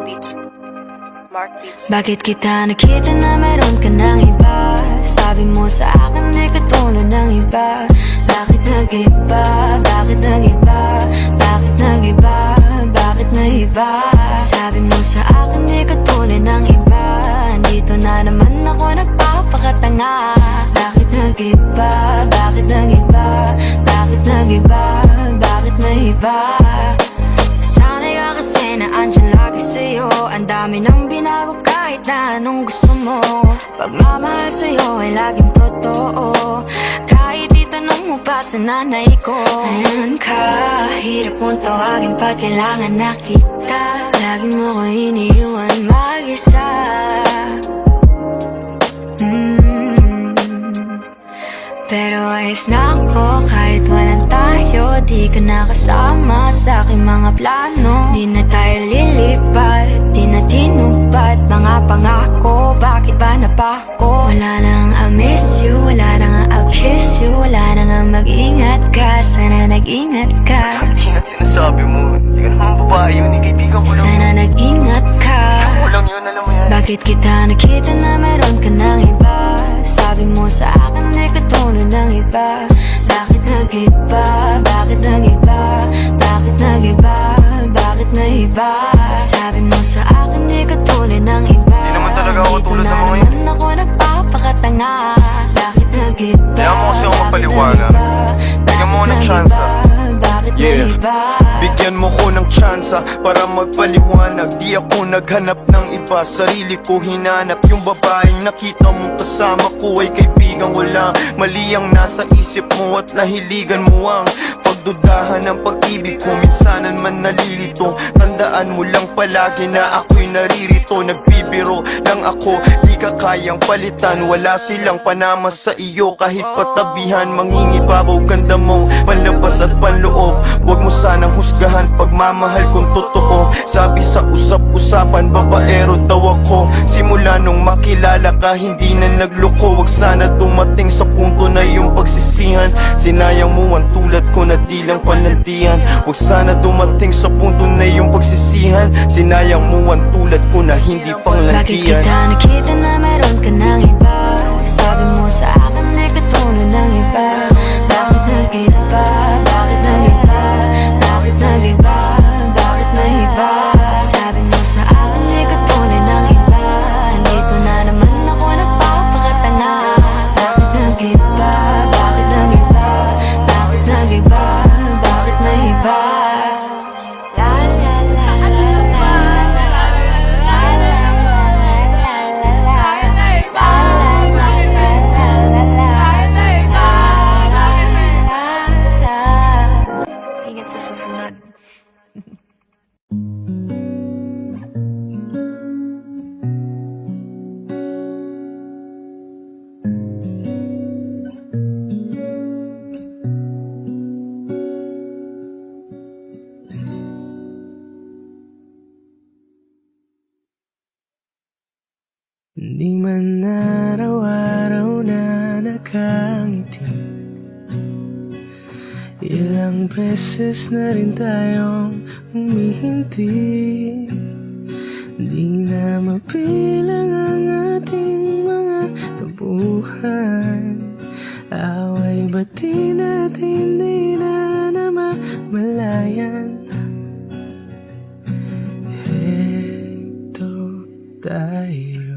Beats. Mark Beats. Bakit kita nakita na meron ka ng iba? Sabi mo sa akin di katulad ng iba. Bakit nag-iba? Bakit nag-iba? Bakit nag-iba? Bakit nag-iba? Sabi mo sa akin di katulad ng iba. Dito na naman ako nagpapakatanga. Bakit nag-iba? Bakit nag-iba? Bakit nag-iba? Bakit nag-iba? Sana'y ka kasi na andyan lagi sa'yo. Ang dami nang binago kahit na anong gusto mo. Pagmamahal sa'yo ay laging totoo. Kahit itanong mo pa sa nanay ko. Ayan ka, hirap mong tawagin pag kailangan na kita. Lagi mo ko iniiwan mag-isa. Pero ayos na ako kahit walang tayo. Di ka nakasama sa aking mga plano. Di na tayo lilipat, di na tinupad mga pangako. Bakit ba napako? Wala nang I miss you, wala nang I'll kiss you. Wala nang mag-ingat ka, sana nag-ingat ka. Ingat sinasabi mo, hindi ka naman babae yun, kaibigan ko lang. Sana nag-ingat ka. Ako lang yun, alam mo yan. Bakit kita nakita na meron ka ng iba? Sabi mo sa akin di katulad ng iba. Bakit nag-iba? Bakit nag-iba? Bakit nag-iba? Bakit nag-iba? Sabi mo sa akin di katulad ng iba. Di naman talaga ako tulad ng mga yun. Dito na naman ako nagpapakatanga. Bakit nag-iba? Kaya mo kasi ako mapaliwanag. Bigyan mo ako ng tsansa. Bakit Yeah. nag-iba? Bigyan mo ko ng tsansa para magpaliwanag. Di ako naghanap ng iba, sarili ko hinanap. Yung babaeng nakita mong kasama ko ay kaibigan. Wala mali ang nasa isip mo at nahiligan mo ang pagdudahan ng pag-ibig ko. Minsanan man nalilito, tandaan mo lang palagi na ako'y naririto. Nagbibiro lang ako, di ka kayang palitan. Wala silang panama sa iyo kahit patabihan. Mangingibabaw ganda mong panlabas at panloob. Huwag mo sanang husgahan pagmamahal kung totoo. Sabi sa usap-usapan, babaero daw ako. Simula nung makilala ka, hindi na nagloko. Huwag sana dumating sa punto na yung pagsisihan. Sinayang mo ang tulad ko na di lang panlandian. Huwag sana dumating sa punto na yung pagsisihan. Sinayang mo ang tulad ko na hindi panglandian. Bakit kita nakita na meron ka ng iba? Sabi mo sa akin di katulad ng iba. Bakit nag-iba? Bakit nag-iba? Bakit nag-iba? Bakit nag-iba? Sabi mo sa akin di katulad ng iba. Dito na naman ako nagpapakatanga. Bakit nag-iba? Bakit nag-iba? Bakit nag-iba? Bakit nag-iba? La la la la la la la la. Ingat sa susunod. Di man araw-araw na nakangiti, ilang beses na rin tayong humihinti. Di na mapilang ang ating mga tabuhan. Away bati natin di na namamalayan. Heto tayo,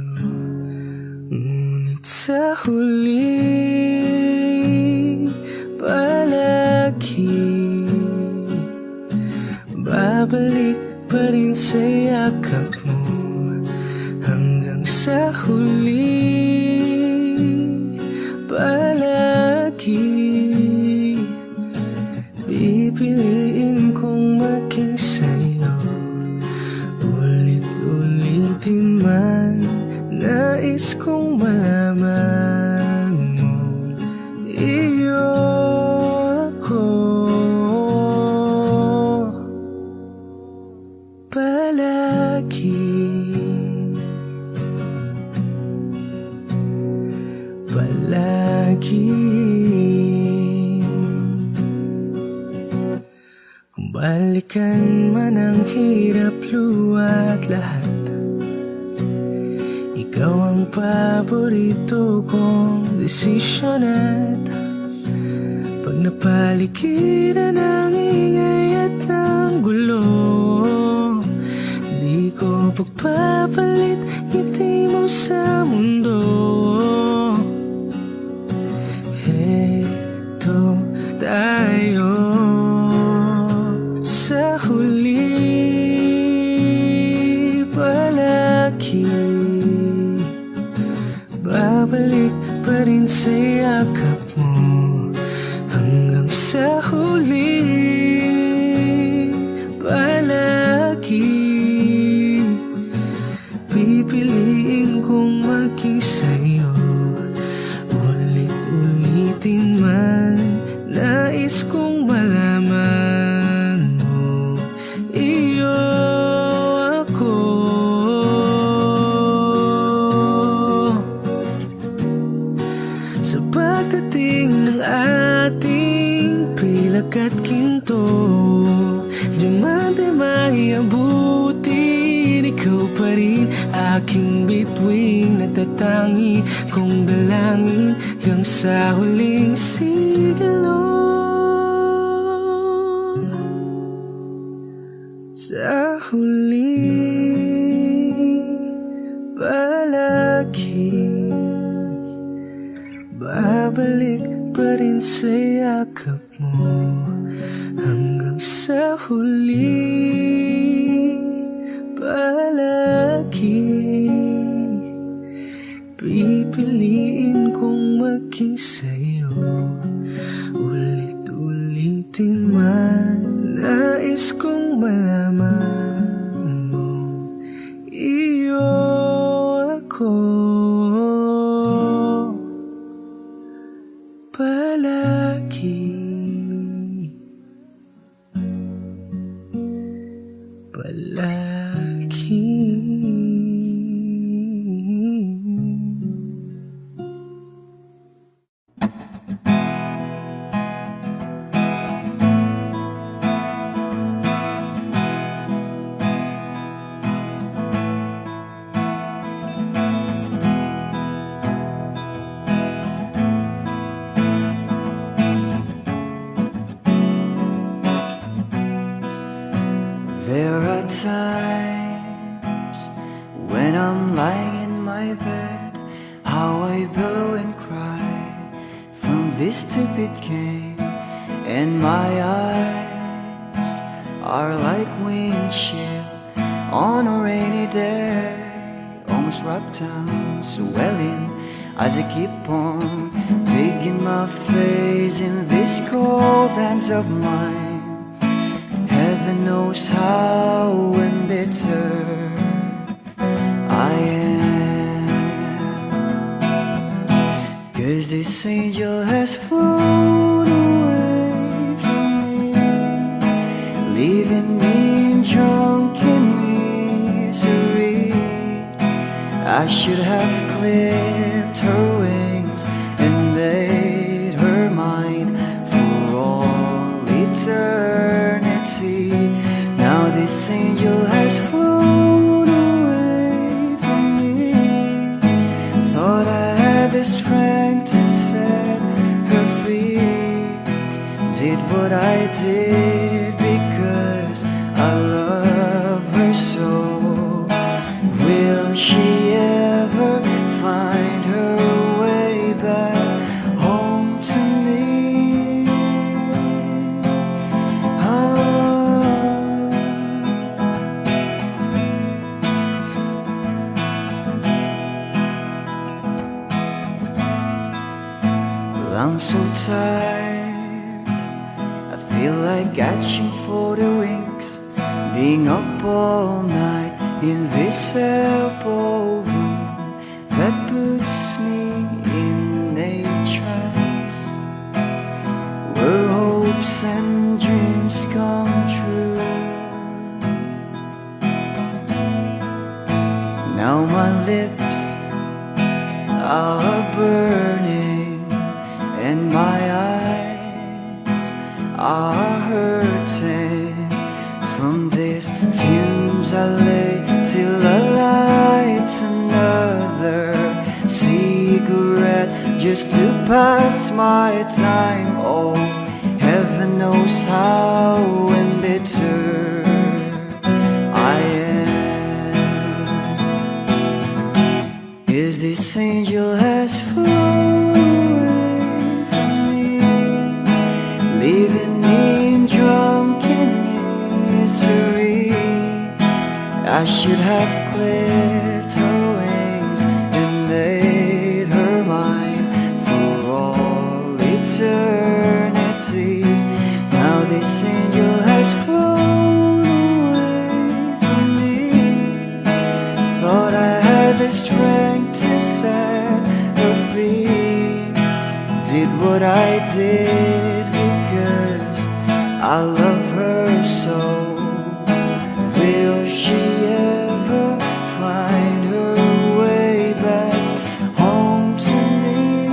ngunit sa huli palagi babalik pa rin sa yakap mo. Hanggang sa huli palagi pipiliin kong maging sa'yo. Ulit-ulitin man, nais kong malaman mo iyo ako palagi. Kung balikan man ang hirap, luwa't lahat, ikaw ang paborito kong desisyon. At pag napaligiran ng ingay at ng gulo, di ko pagpapalit ngiti mo sa mundo. Heto tayo sa huli, palagi babalik pa rin sa yakap mo. Hanggang sa huli, palagi pipiliin kong maging sa'yo. Ulit-ulitin man, nais kong malaman mo, iyo ako. Sa pagdating ng ating pilak at ginto, diamante maiabutin, ikaw pa rin aking bituin, natatangi kong dalangin hanggang sa huling sigilo. Sa huli, palagi babalik pa rin sa yakap mo. Hanggang sa huli, palagi pipiliin kong maging sa'yo. Ulit-ulitin man, nais kong malaman mo, iyo ako. Palagi, palagi. There are times when I'm lying in my bed, how I billow and cry from this stupid game, and my eyes are like windshield on a rainy day, almost wrapped down, swelling as I keep on digging my face in these cold hands of mine. Heaven knows how embittered I am, 'cause this angel has flown away from me, leaving me in drunken misery. I should have clipped her wings and made her mine for all eternity. Now this angel has flown away from me. Thought I had the strength to set her free. Did what I did because I love her so. Will she ever find her way back home to me? Well, I'm so tired, I feel like catching for the wings, being up all night in this elbow room that puts me in a trance, where hopes and dreams come true. Now my lips are burning and my eyes are hurting. past my time. Oh, heaven knows how embittered I am. Is this angel has flown away from me, leaving me in drunken misery? I should have clipped her wings and made her mine for all eternity. Now this angel has flown away from me. Thought I had the strength to set her free. Did what I did because I love her so. Will she ever find her way back home to me?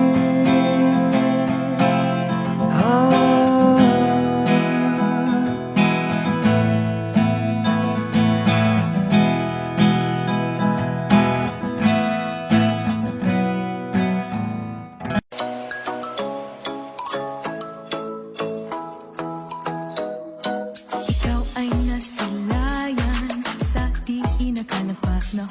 Ikaw ay nasilayan sa di inakalagpas na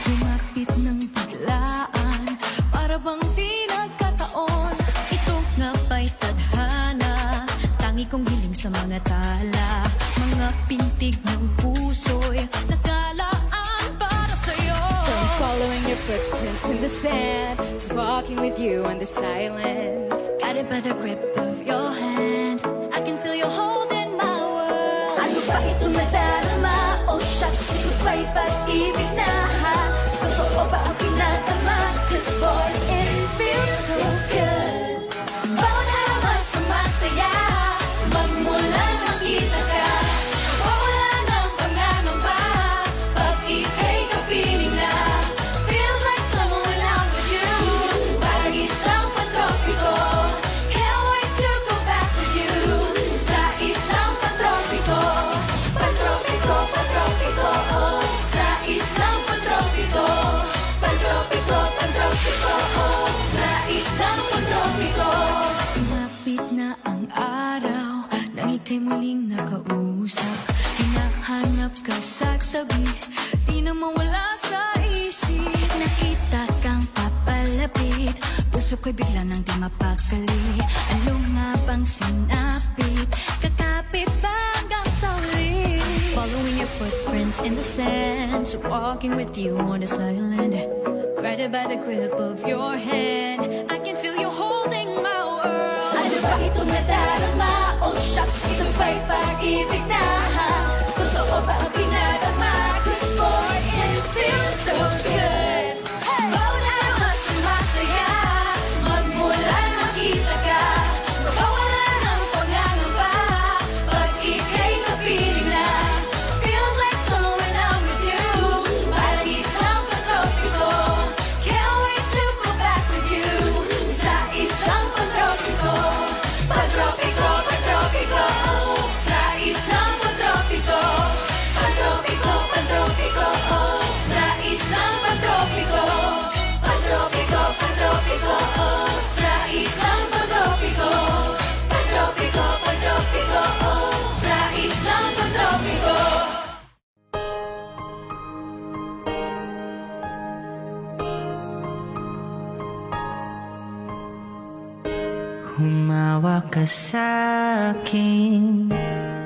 lumapit ng biglaan, para bang di nagkataon. Ito nga ba'y tadhana, tangi kong hiling sa mga tala, mga pintig ng puso'y nakalaan para sa'yo. From following your footprints in the sand to walking with you on the silent, Guided by the grip of your hand, I can feel your hold in my world. Ano ba itong nadarama? Oh shucks, ito ba'y pag-ibig na ha? Totoo ba ang pinatama? 'Cause boy, it feels so good. Bawat araw mas sumasaya, magmula nakita ka, wala ng pangangamba, pag ika'y kapiling na. Feels like someone out with you, parang isang pantropiko. Can't wait to go back with you, sa isang pantropiko. Pantropiko, pantropiko, oh, sa isang pantropiko. Pantropiko, pantropiko, oh, sa isang pantropiko. Sumapit na ang araw, nang ika'y muling nakausap. Hinahanap ka sa tabi, di na mawala sa isip. Nakita kang papalapit, puso ko'y bigla nang di mapakali. Ano nga bang sinapit, kakapit ba hanggang sa huli? Following your footprints in the sand, so walking with you on the silent, guided by the grip of your hand, I can feel you holding my world. Ano ba itong nadarama? Oh shucks, ito ba'y pag-ibig na ha? Totoo ba ang pinarama? 'Cause boy, it feels so good. Bawat araw mas sumasaya, magmula nakita ka, wala ng pangangamba, pag ika'y napiling na. Feels like someone out with you, parang isang pantropiko. Can't wait to go back with you, sa isang pantropiko. Pantropiko, pantropiko, oh, sa isang pantropiko. Pantropiko, pantropiko, oh, sa isang pantropiko. Pantropiko, pantropiko, oh, sa isang pantropiko. Pantropiko, pantropiko, oh, sa isang pantropiko. Humawak ka sa'kin,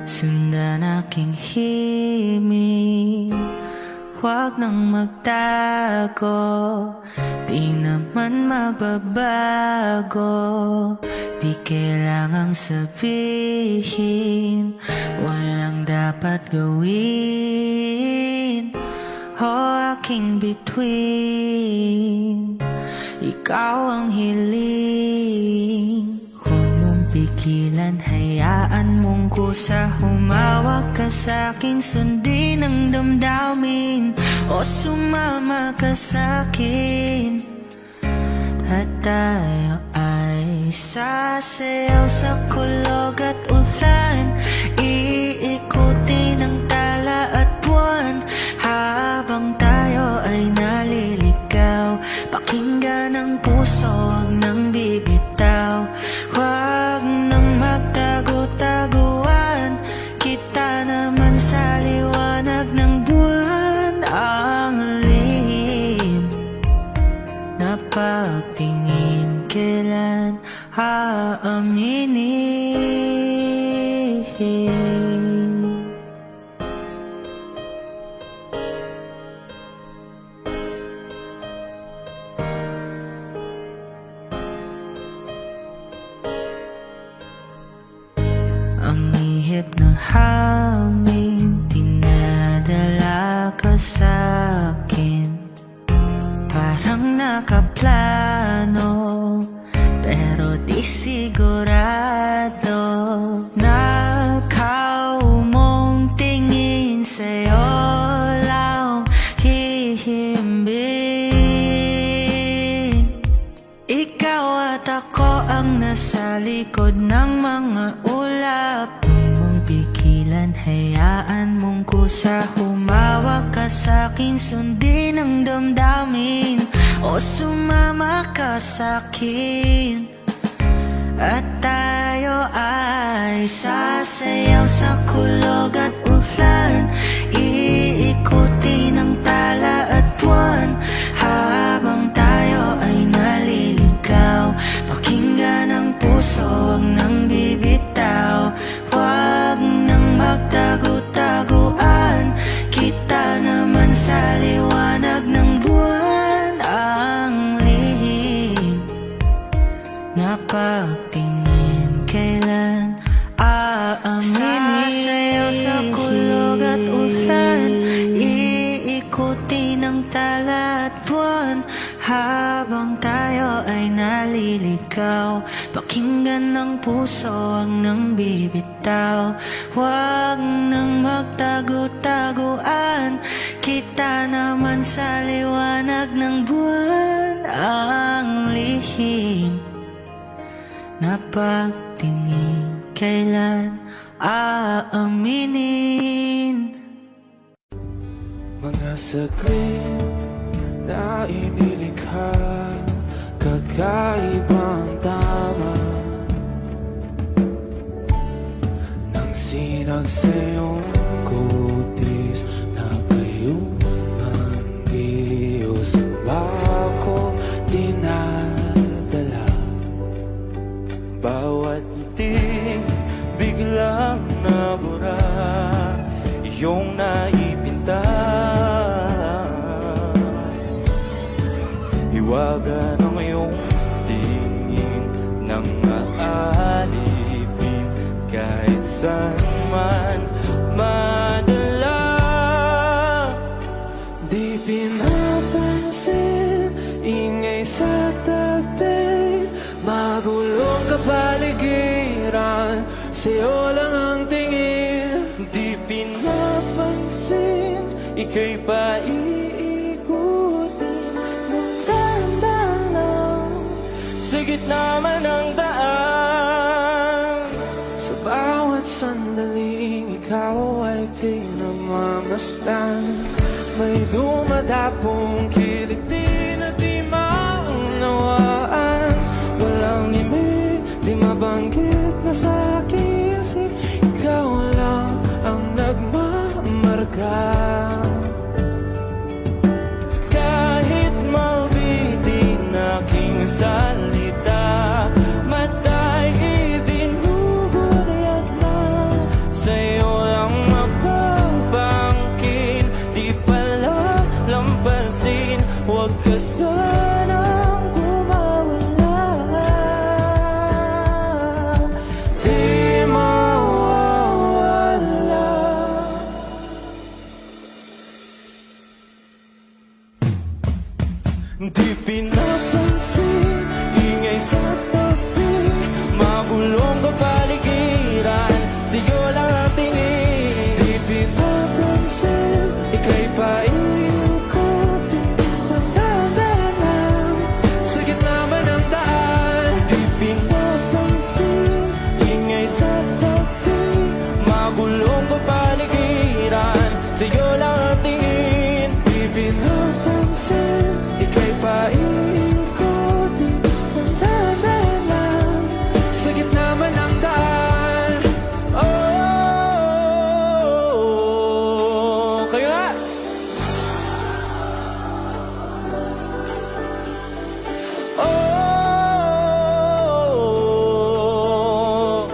sundan aking himig. Huwag nang magtago, di naman magbabago. Di kailangang sabihin, walang dapat gawin. O aking bituin, ikaw ang hiling. Huwag mong pigilan, hayaan mong kusa. Humawak ka sa'kin, sundin ang damdamin, o sumama ka sa'kin. At tayo ay sasayaw sa kulog at ulan, iikutin ang tala at buwan, habang tayo ay naliligaw. Pakinggan ang puso, huwag nang bibitaw. na hangin, dinadala ka sa'kin. Parang nakaplano, pero di sigurado. Nakaw mong tingin sa'yo lang hihimbing. Ikaw at ako ang nasa likod ng mga ulap. Huwag mong pigilan, hayaan mong kusa. Humawak ka sa'kin, sundin ang damdamin, o sumama ka sa'kin. At tayo ay sasayaw sa kulog at ulan, iikuti ng tala at buwan. Habang tayo ay naliligaw, pakinggan ang puso, huwag nang bibitaw. Huwag nang magtago-taguan, kita naman sa liwanag ng buwan. Ang lihim na pagtingin, kailan aaminin? Sasayaw sa kulog at ulan, iikuti ng tala at buwan. Habang tayo ay naliligaw, pakinggan ng puso, huwag nang bibitaw. Huwag nang magtago-taguan, kita naman sa liwanag ng buwan. Ang lihim na pagtingin, kailan aaminin? Mga saglit na inilikha, kakaibang tama nang sinagsayong kutis na kayo ang Diyos ang bako dinadala. Bawat itim biglang nabura, iyong naipinta. Hiwaga ng iyong tingin nang aalipin, kahit saan man madala. Di pinapansin, ingay sa tabi, magulong kapaligiran, sa'yo lang ang tingin. Di pinapansin, ika'y paiikutin ng dahan-dahan lang, sa gitna man ng daan. Sa bawat sandaling ikaw ay pinagmamasdan, may dumadapong kiliti na di maunawaan. Walang limit, di mabanggit na sa aking isip, ikaw lang ang nagmamarka. Kahit mabitin aking salita, mata'y ibinuburyat na, sa'yo lang magbabangkin. Di pala lampasin, huwag ka sanang kumawala. Di mawawala. Di pinapansin, ingay sa tabi, magulong kapaligiran, sa'yo lang ang tingin. Di pinapansin, ika'y paiikutin ng dahan-dahan lang, sa gitna man ng daan. Di pinapansin, ingay sa tabi, magulong kapaligiran, sa'yo lang ang tingin. Di pinapansin, ika'y paiikutin ng dahan-dahan lang, sa gitna man ng daan. Oh, kaya oh,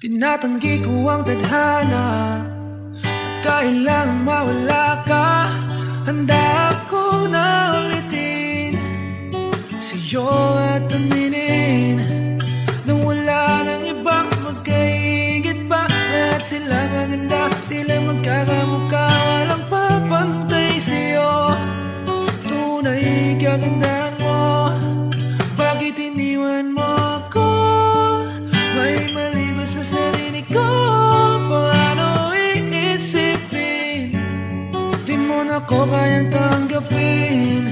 Tinatanggi ko ang tadhana at kailangang mawala ka. Handa ako na ulitin sa'yo at aminin na wala nang ibang magkaigit pa. Lahat sila maganda, tila magkakamukha, walang papantay sa'yo. Tunay kagandahan mo, bakit iniwan mo ako? May mali ba sa sarili ko? Paano iisipin? Di mo na ko kayang tanggapin.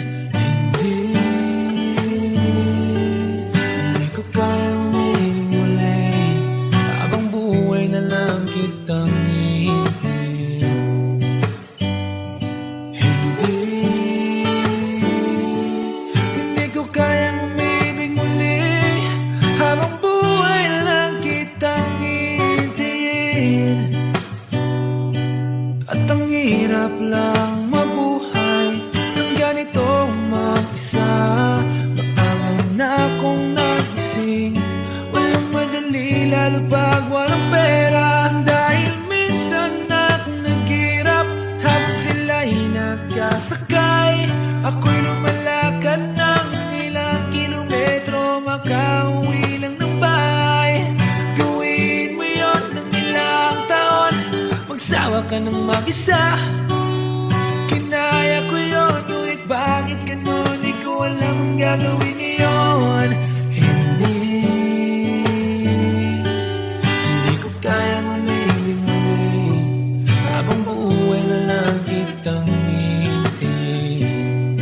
Hindi ko kayang umibig muli, habang buhay na lang kitang hihintayin. Hindi ko kayang umibig muli, habang buhay lang kitang hihintayin. At ang hirap lang mabuhay ng ganitong mag-isa. Maangaw na akong nagising, walang madali lalo pag walang pera. Dahil minsan akong naghirap habang sila'y nagkasakay. Ako'y lumalakad ng ilang kilometro, makauwi lang ng bahay. Gawin mo yon ng ilang taon, magsawa ka ng mag-isa. Kinaya ko yun, ngunit bakit ganun? Di ko alam ang gagawin ngayon. Hindi ko kayang umibig muli, habang buhay na lang kitang hihintayin.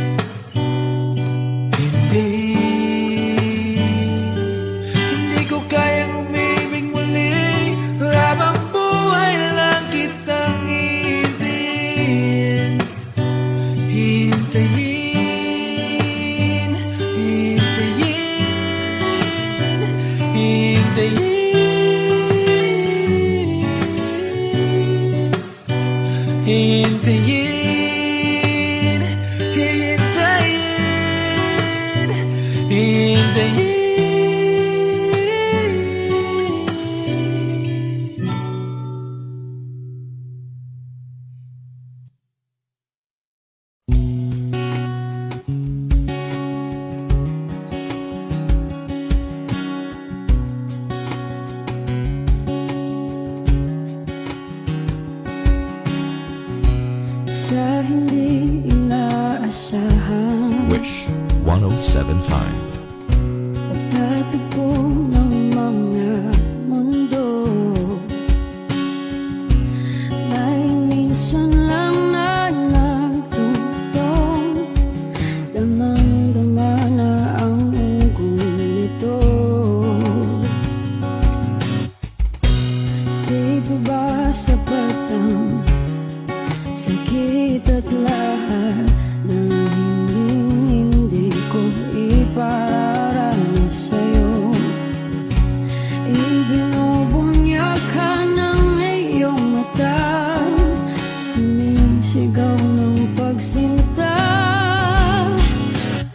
Hindi ko kayang umibig muli, habang buhay lang kitang hihintayin. Hintayin, hintayin, hintayin. Hintayin, hintayin, hintayin. Sa hindi inaasahan, Wish 1075. pagtatagpo ng mga mundo, may minsan lang na nagtutong, damang-dama na ang unggoy nito. Di pa ba sapat ang sakit at lahat ng hindi ko ipararanas sa'yo? Ibinubunyag ka ng iyong mata, sumisigaw ng pagsinta.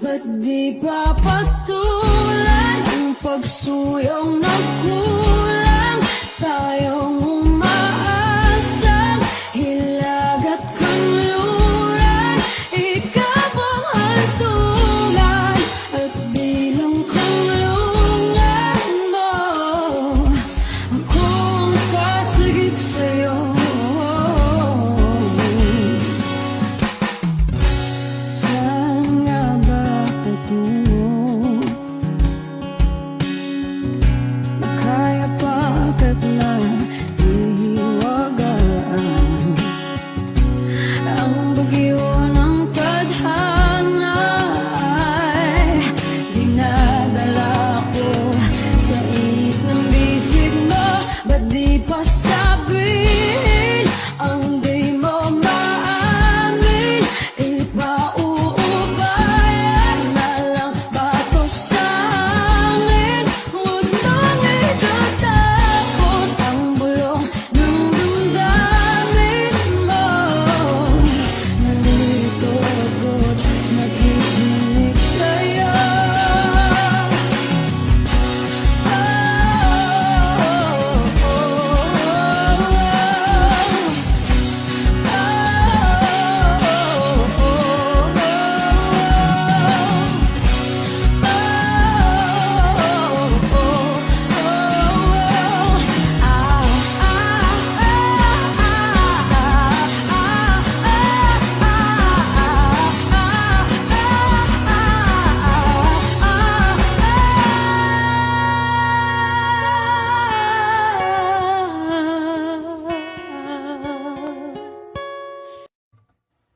Ba't di pa patulan ang pagsuyong nagkulang? Tayong umaasang hilag at kanluran, ikaw ang hantungan at bilang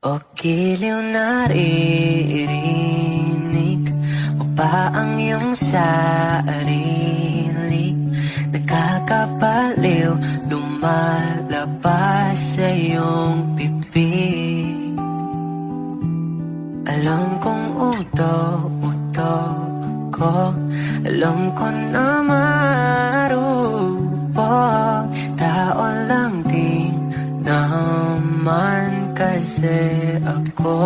o giliw naririnig mo ba ang iyong sarili? Nakakabaliw, lumalabas sa iyong bibig. Alam kong uto ako, alam ko na marupok. Tao lang din naman kasi ako.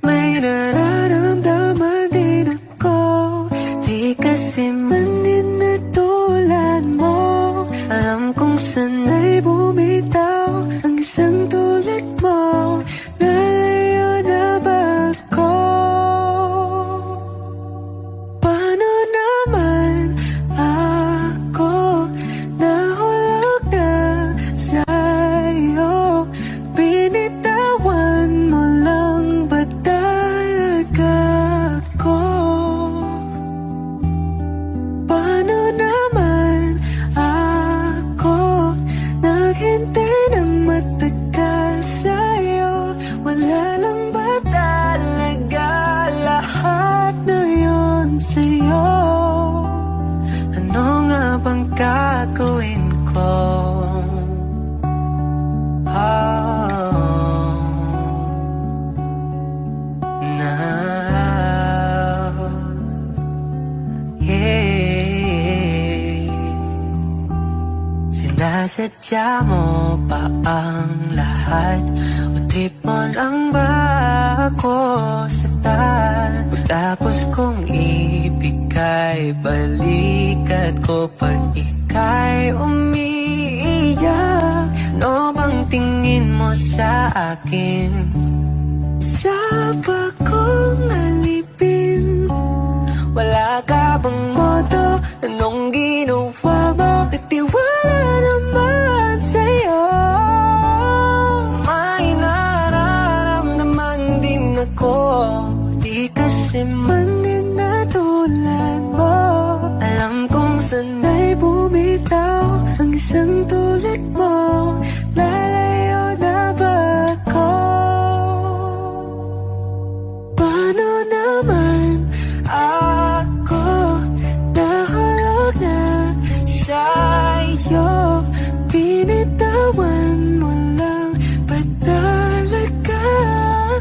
May nararamdaman din ako, di kasi man din na tulad mo. Alam kong sanay bumitaw ang isang tulad mo. Lalayo na ba ako? Paano naman ako nahulog na sa'yo? Binitawan mo lang ba talaga ako? Paano naman ako naghintay ng matagal sa'yo? Wala lang ba talaga lahat na yun sa'yo? Ano nga bang gagawin ko? Now, yeah. Sinasadya mo ba ang lahat? O trip mo lang ba ako saktan? Pagtapos kong ibigay, balikat ko pag ika'y umiiyak. Ano bang tingin mo sa akin? Sa bagong alipin, wala ka bang moto? Anong ginawa mo? Nagtiwala naman sa'yo. May nararamdaman din ako, di kasi man din na tulad mo. Alam kong sanay bumitaw ang isang tulad mo. Lalayo na ba ako? Paano naman ako nahulog na sa'yo? Binitawan mo lang ba talaga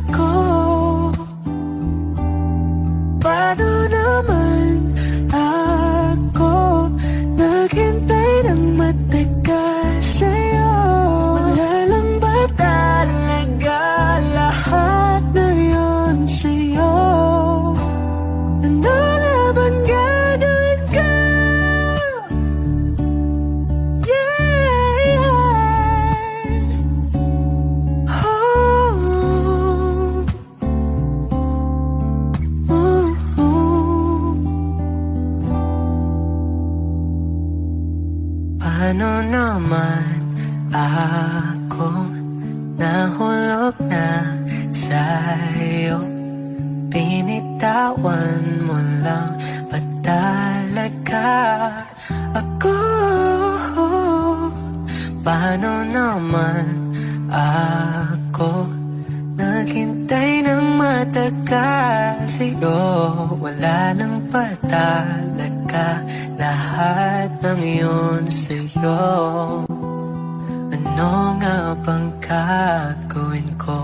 ako? Paano naman ako naghintay ng matagal sa'yo? Wala lang ba talaga lahat na yun sa'yo? Ano na bang gagawin ko? Yeah, Paano naman ako nahulog na sa'yo? Binitawan mo lang ba talaga ako? Paano naman ako naghintay ng matagal sa'yo? Wala nang pa talaga lahat ng iyon sa'yo. Ano nga bang gagawin ko?